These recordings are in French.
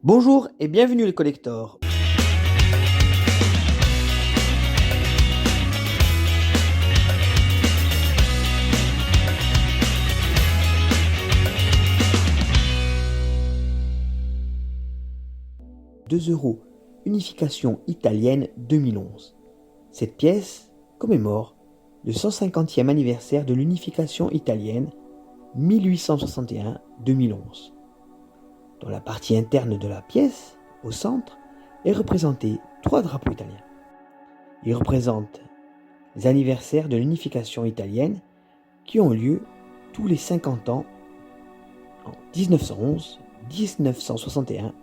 Bonjour et bienvenue les collectors. €2, unification italienne 2011. Cette pièce commémore le 150e anniversaire de l'unification italienne 1861-2011. Dans la partie interne de la pièce, au centre, est représenté 3 drapeaux italiens. Ils représentent les anniversaires de l'unification italienne qui ont lieu tous les 50 ans en 1911, 1961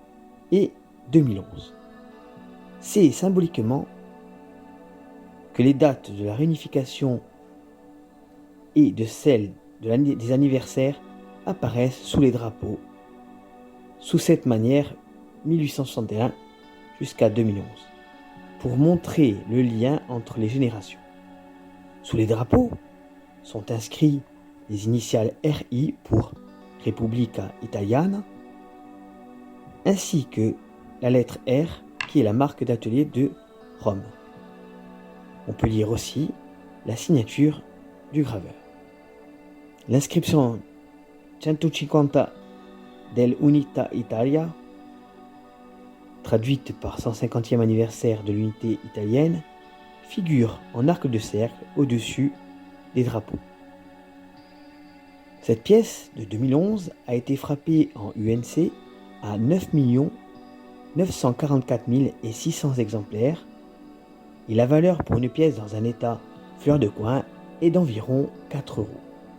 et 2011. C'est symboliquement que les dates de la réunification et de celles des anniversaires apparaissent sous les drapeaux, sous cette manière 1861 jusqu'à 2011, pour montrer le lien entre les générations. Sous les drapeaux sont inscrits les initiales RI pour Repubblica Italiana, ainsi que la lettre R qui est la marque d'atelier de Rome. On peut lire aussi la signature du graveur. L'inscription 150 dell'Unità Italia, traduite par 150e anniversaire de l'unité italienne, figure en arc de cercle au-dessus des drapeaux. Cette pièce de 2011 a été frappée en UNC à 9 944 600 exemplaires et la valeur pour une pièce dans un état fleur de coin est d'environ 4 €.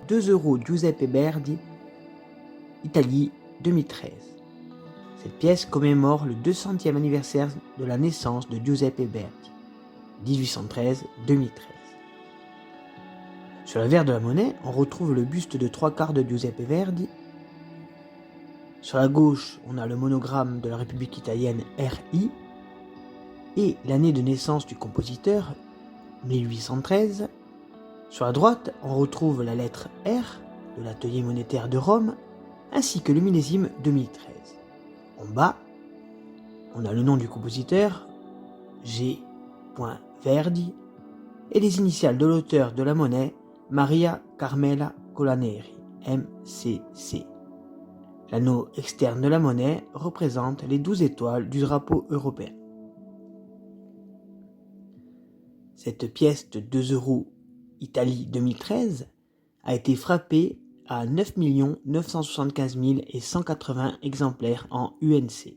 €2 Giuseppe Verdi, Italie 2013. Cette pièce commémore le 200e anniversaire de la naissance de Giuseppe Verdi, 1813-2013. Sur l'avers de la monnaie, on retrouve le buste de 3/4 de Giuseppe Verdi. Sur la gauche, on a le monogramme de la République italienne RI et l'année de naissance du compositeur, 1813. Sur la droite, on retrouve la lettre R de l'atelier monétaire de Rome, ainsi que le millésime 2013. En bas, on a le nom du compositeur, G. Verdi, et les initiales de l'auteur de la monnaie, Maria Carmela Colaneri, MCC. L'anneau externe de la monnaie représente les 12 étoiles du drapeau européen. Cette pièce de 2 € Italie 2013 a été frappée à 9 975 180 exemplaires en UNC.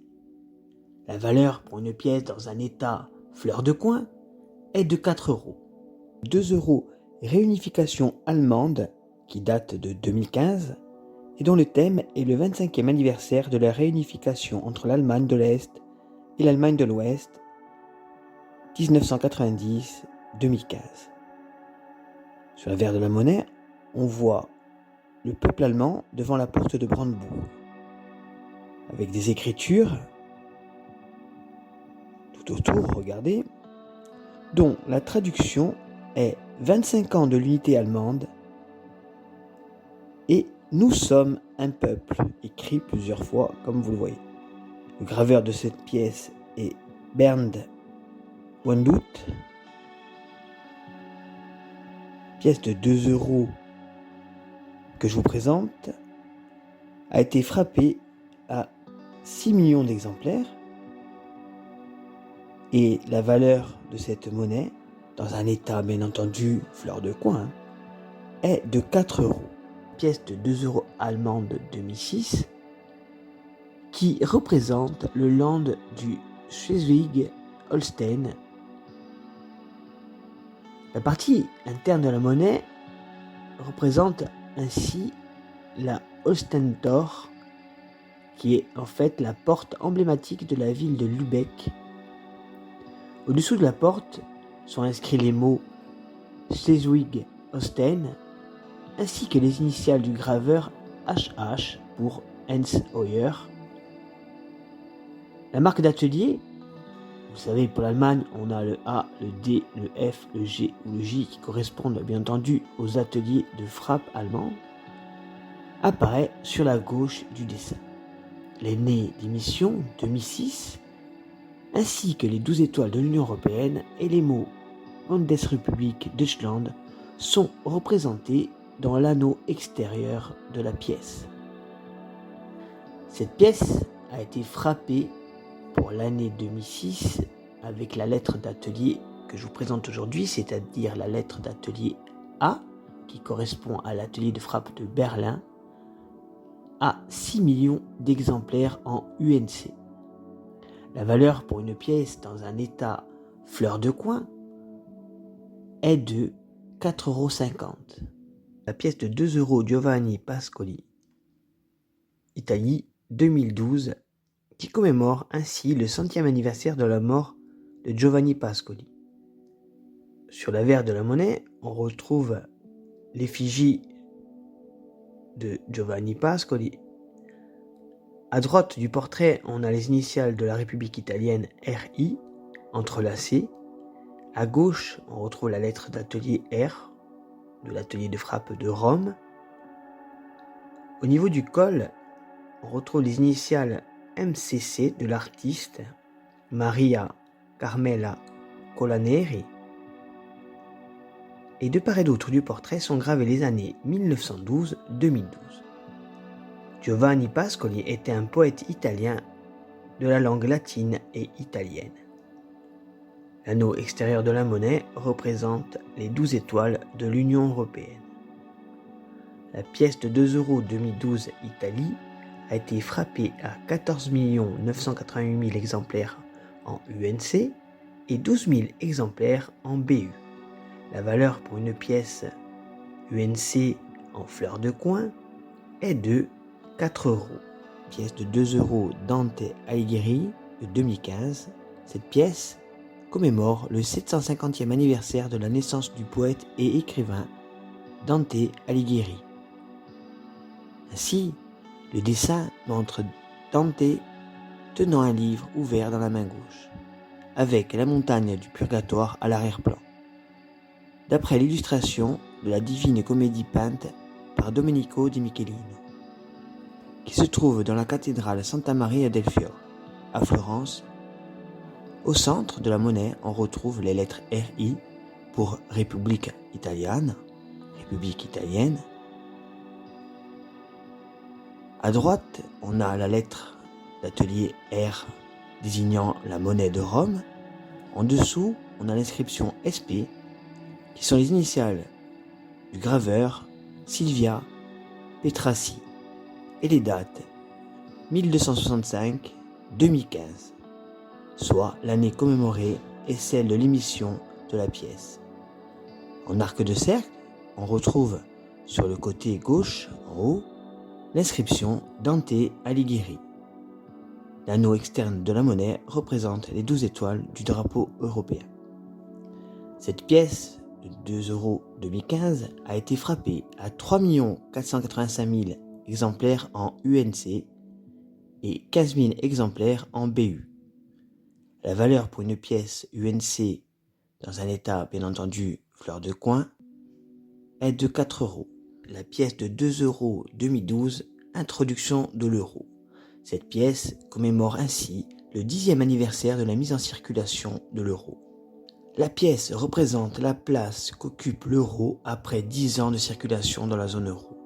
La valeur pour une pièce dans un état fleur de coin est de 4 €. 2 € réunification allemande qui date de 2015 et dont le thème est le 25e anniversaire de la réunification entre l'Allemagne de l'Est et l'Allemagne de l'Ouest 1990-2015. Sur l'avers de la monnaie, on voit le peuple allemand devant la porte de Brandebourg, avec des écritures tout autour, regardez, dont la traduction est 25 ans de l'unité allemande et nous sommes un peuple, écrit plusieurs fois comme vous le voyez. Le graveur de cette pièce est Bernd Wendut. Pièce de 2 € que je vous présente a été frappée à 6 millions d'exemplaires et la valeur de cette monnaie, dans un état bien entendu fleur de coin, est de 4 €. Pièce de 2 € allemande de 2006 qui représente le land du Schleswig-Holstein. La partie interne de la monnaie représente ainsi la Holstentor, qui est en fait la porte emblématique de la ville de Lübeck. Au-dessous de la porte sont inscrits les mots Schleswig-Holstein, ainsi que les initiales du graveur HH pour Hans Hoyer. La marque d'atelier, vous savez, pour l'Allemagne, on a le A, le D, le F, le G ou le J qui correspondent bien entendu aux ateliers de frappe allemands, apparaît sur la gauche du dessin. l'année d'émission 2006, ainsi que les 12 étoiles de l'Union européenne et les mots Bundesrepublik Deutschland sont représentés dans l'anneau extérieur de la pièce. Cette pièce a été frappée pour l'année 2006 avec la lettre d'atelier que je vous présente aujourd'hui, c'est-à-dire la lettre d'atelier A, qui correspond à l'atelier de frappe de Berlin, à 6 millions d'exemplaires en UNC. La valeur pour une pièce dans un état fleur de coin est de 4,50 €. La pièce de 2 € Giovanni Pascoli, Italie 2012, qui commémore ainsi le 100e anniversaire de la mort de Giovanni Pascoli. Sur l'avers de la monnaie, on retrouve l'effigie de Giovanni Pascoli. À droite du portrait, on a les initiales de la République italienne RI entrelacées. À gauche, on retrouve la lettre d'atelier R de l'atelier de frappe de Rome. Au niveau du col, on retrouve les initiales MCC de l'artiste Maria Carmela Colaneri. Et de part et d'autre du portrait sont gravées les années 1912-2012. Giovanni Pascoli était un poète italien de la langue latine et italienne. L'anneau extérieur de la monnaie représente les 12 étoiles de l'Union européenne. La pièce de 2 € 2012 Italie a été frappée à 14 988 000 exemplaires en UNC et 12 000 exemplaires en BU. La valeur pour une pièce UNC en fleur de coin est de 4 €. Pièce de 2 € Dante Alighieri de 2015. Cette pièce commémore le 750e anniversaire de la naissance du poète et écrivain Dante Alighieri. Ainsi, le dessin montre Dante tenant un livre ouvert dans la main gauche, avec la montagne du Purgatoire à l'arrière-plan. D'après l'illustration de la Divine Comédie peinte par Domenico di Michelino, qui se trouve dans la cathédrale Santa Maria del Fiore, à Florence. Au centre de la monnaie, on retrouve les lettres RI pour République italienne, République italienne. À droite, on a la lettre d'atelier R désignant la monnaie de Rome. En dessous, on a l'inscription SP, qui sont les initiales du graveur Silvia Petrassi, et les dates 1265-2015, soit l'année commémorée et celle de l'émission de la pièce. En arc de cercle, on retrouve sur le côté gauche, en haut, l'inscription Dante Alighieri. L'anneau externe de la monnaie représente les 12 étoiles du drapeau européen. Cette pièce de 2 € 2015 a été frappée à 3 485 000 exemplaires en UNC et 15 000 exemplaires en BU. La valeur pour une pièce UNC dans un état bien entendu fleur de coin est de 4 €. La pièce de 2 € 2012, introduction de l'euro. Cette pièce commémore ainsi le 10e anniversaire de la mise en circulation de l'euro. La pièce représente la place qu'occupe l'euro après 10 ans de circulation dans la zone euro.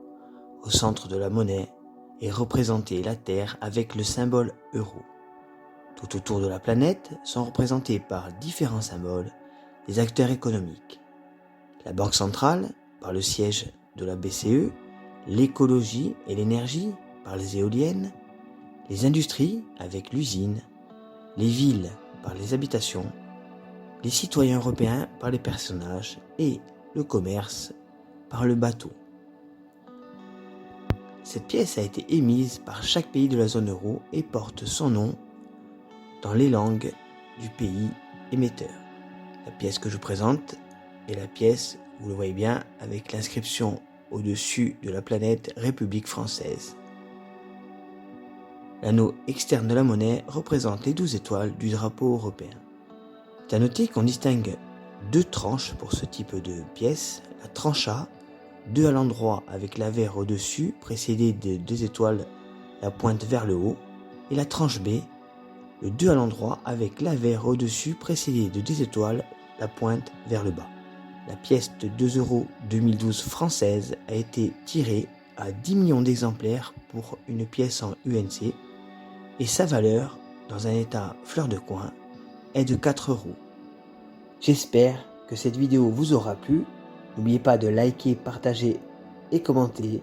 Au centre de la monnaie est représentée la Terre avec le symbole euro. Tout autour de la planète sont représentés par différents symboles des acteurs économiques. La Banque centrale, par le siège de la BCE, l'écologie et l'énergie, par les éoliennes, les industries, avec l'usine, les villes, par les habitations, les citoyens européens, par les personnages, et le commerce, par le bateau. Cette pièce a été émise par chaque pays de la zone euro et porte son nom dans les langues du pays émetteur. La pièce que je vous présente est la pièce, vous le voyez bien, avec l'inscription au-dessus de la planète République française. L'anneau externe de la monnaie représente les 12 étoiles du drapeau européen. C'est à noter qu'on distingue deux tranches pour ce type de pièce. La tranche A, 2 à l'endroit avec l'avers au-dessus, précédée de 2 étoiles, la pointe vers le haut, et la tranche B, le 2 à l'endroit avec l'avers au-dessus précédé de 2 étoiles, la pointe vers le bas. La pièce de 2 € 2012 française a été tirée à 10 millions d'exemplaires pour une pièce en UNC et sa valeur, dans un état fleur de coin, est de 4 €. J'espère que cette vidéo vous aura plu. N'oubliez pas de liker, partager et commenter.